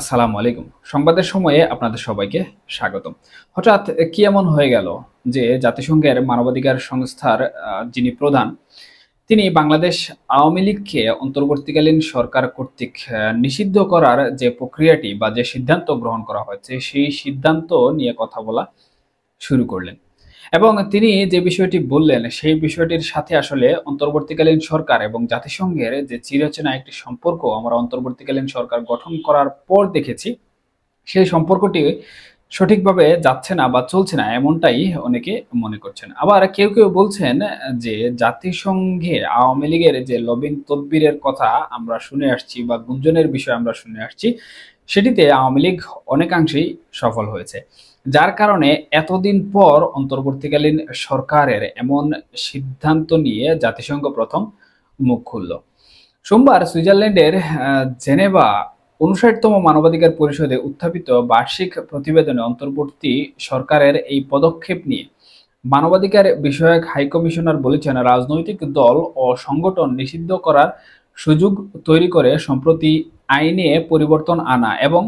আসসালামু আলাইকুম। সংবাদের সময়ে আপনাদের সবাইকে স্বাগতম। হঠাৎ কি এমন হয়ে গেল যে জাতিসংঘের মানবাধিকার সংস্থার যিনি প্রধান, তিনি বাংলাদেশ আওয়ামী লীগকে অন্তর্বর্তীকালীন সরকার কর্তৃক নিষিদ্ধ করার যে প্রক্রিয়াটি বা যে সিদ্ধান্ত গ্রহণ করা হয়েছে, সেই সিদ্ধান্ত নিয়ে কথা বলা শুরু করলেন। এবং তিনি যে বিষয়টি বললেন, সেই বিষয়টির সাথে আসলে অন্তর্বর্তীকালীন সরকার এবং জাতিসংঘের যে চিরচেনা একটি সম্পর্ক আমরা অন্তর্বর্তীকালীন সরকার গঠন করার পর দেখেছি, সেই সম্পর্কটি সঠিকভাবে যাচ্ছে না বা চলছে না এমনটাই অনেকে মনে করছেন। আবার কেউ কেউ বলছেন যে জাতিসংঘে আওয়ামী লীগের যে লবিং তদবিরের কথা আমরা শুনে আসছি বা গুঞ্জনের বিষয় আমরা শুনে আসছি, সেটিতে আওয়ামী লীগ অনেকাংশেই সফল হয়েছে। যার কারণে এতদিন পর অন্তর্বর্তীকালীন সরকারের এমন সিদ্ধান্ত নিয়ে জাতিসংঘ প্রথম মুখ খুলল। সোমবার সুইজারল্যান্ডের জেনেভা ৫৯তম মানবাধিকার পরিষদে উত্থাপিত বার্ষিক প্রতিবেদনে অন্তর্বর্তী সরকারের এই পদক্ষেপ নিয়ে মানবাধিকার বিষয়ক হাইকমিশনার বলেছেন, রাজনৈতিক দল ও সংগঠন নিষিদ্ধ করার সুযোগ তৈরি করে সম্প্রতি আইনে পরিবর্তন আনা এবং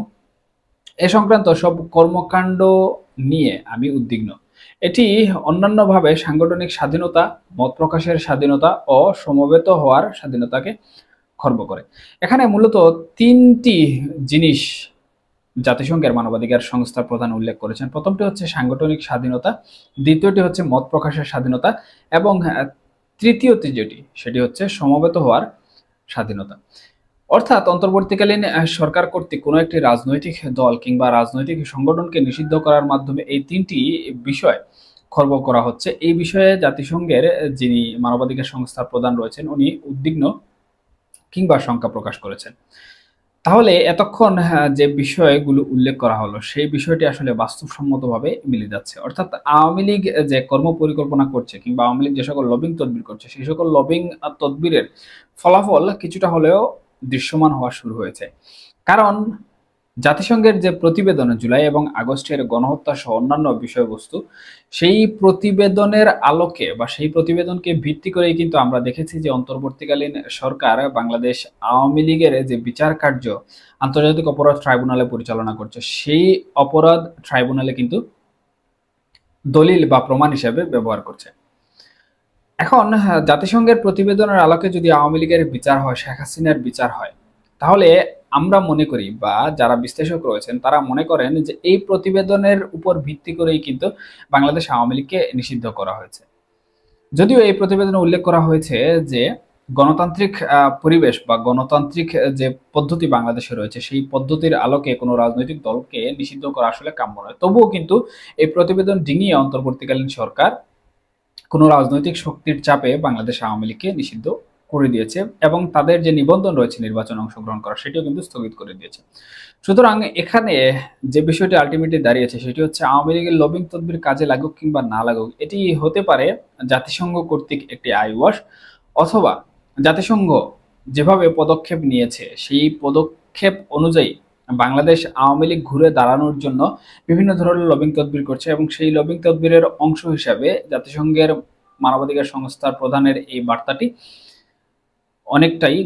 এ সংক্রান্ত সব কর্মকাণ্ড নিয়ে আমি উদ্বিগ্ন। এটি অন্যান্যভাবে সাংগঠনিক স্বাধীনতা, মত প্রকাশের স্বাধীনতা ও সমবেত হওয়ার স্বাধীনতাকে খর্ব করে। এখানে মূলত তিনটি জিনিস জাতিসংঘের মানবাধিকার সংস্থার প্রধান উল্লেখ করেছেন। প্রথমটি হচ্ছে সাংগঠনিক স্বাধীনতা, দ্বিতীয়টি হচ্ছে মত প্রকাশের স্বাধীনতা এবং তৃতীয়টি যেটি সেটি হচ্ছে সমবেত হওয়ার স্বাধীনতা। অর্থাৎ অন্তর্বর্তীকালীন সরকার কর্তৃক কোনো একটি রাজনৈতিক দল কিংবা রাজনৈতিক সংগঠনকে নিষিদ্ধ করার মাধ্যমে এই তিনটি বিষয় খর্ব করা হচ্ছে। এই বিষয়ে জাতিসংঘের যিনি মানবাধিকার সংস্থার প্রধান রয়েছেন উনি উদ্বিগ্ন কিংবা শঙ্কা প্রকাশ করেছেন। তাহলে এতক্ষণ যে বিষয়গুলো উল্লেখ করা হলো সেই বিষয়টি আসলে বাস্তবসম্মতভাবে মিলে যাচ্ছে। অর্থাৎ আওয়ামী লীগ যে কর্ম পরিকল্পনা করছে কিংবা আওয়ামী লীগ যে সকল লবিং তদবির করছে সেই সকল লবিং তদবিরের ফলাফল কিছুটা হলেও দৃশ্যমান হওয়া শুরু হয়েছে। কারণ জাতিসংঘের যে প্রতিবেদন জুলাই এবং আগস্টের গণহত্যা সহ অন্যান্য বিষয়বস্তু, সেই প্রতিবেদনের আলোকে বা সেই প্রতিবেদনকে ভিত্তি করেই কিন্তু আমরা দেখেছি যে অন্তর্বর্তীকালীন সরকার বাংলাদেশ আওয়ামী লীগের যে বিচার কার্য আন্তর্জাতিক অপরাধ ট্রাইব্যুনালে পরিচালনা করছে, সেই অপরাধ ট্রাইব্যুনালে কিন্তু দলিল বা প্রমাণ হিসেবে ব্যবহার করছে। এখন জাতিসংঘের প্রতিবেদনের আলোকে যদি আওয়ামী লীগের বিচার হয়, শেখ হাসিনার বিচার হয়, তাহলে আমরা মনে করি বা যারা বিশ্লেষক রয়েছেন তারা মনে করেন যে এই প্রতিবেদনের উপর ভিত্তি করেই কিন্তু বাংলাদেশ আওয়ামী লীগকে নিষিদ্ধ করা হয়েছে। যদিও এই প্রতিবেদনে উল্লেখ করা হয়েছে যে গণতান্ত্রিক পরিবেশ বা গণতান্ত্রিক যে পদ্ধতি বাংলাদেশে রয়েছে সেই পদ্ধতির আলোকে কোনো রাজনৈতিক দলকে নিষিদ্ধ করা আসলে কাম্য নয়। তবুও কিন্তু এই প্রতিবেদন ডিঙিয়ে অন্তর্বর্তীকালীন সরকার কোনো রাজনৈতিক শক্তির চাপে বাংলাদেশ আওয়ামী লীগকে নিষিদ্ধ করে দিয়েছে এবং তাদের যে নিবন্ধন রয়েছে নির্বাচনে অংশগ্রহণ করা সেটিও কিন্তু স্থগিত করে দিয়েছে। সুতরাং এখানে যে বিষয়টি আলটিমেটলি দাঁড়িয়েছে সেটি হচ্ছে আওয়ামী লীগের লবিং তদবির কাজে লাগুক কিংবা না লাগুক, এটি হতে পারে জাতিসংঘ কর্তৃক একটি আইওয়াশ, অথবা জাতিসংঘ যেভাবে পদক্ষেপ নিয়েছে সেই পদক্ষেপ অনুযায়ী বাংলাদেশ আওয়ামী লীগ ঘুরে দাঁড়ানোর জন্য বিভিন্ন ধরনের লবিং তদবির করছে এবং সেই লবিং তদবিরের অংশ হিসাবে জাতিসংঘের মানবাধিকার সংস্থার প্রধানের এই বার্তাটি অনেকটাই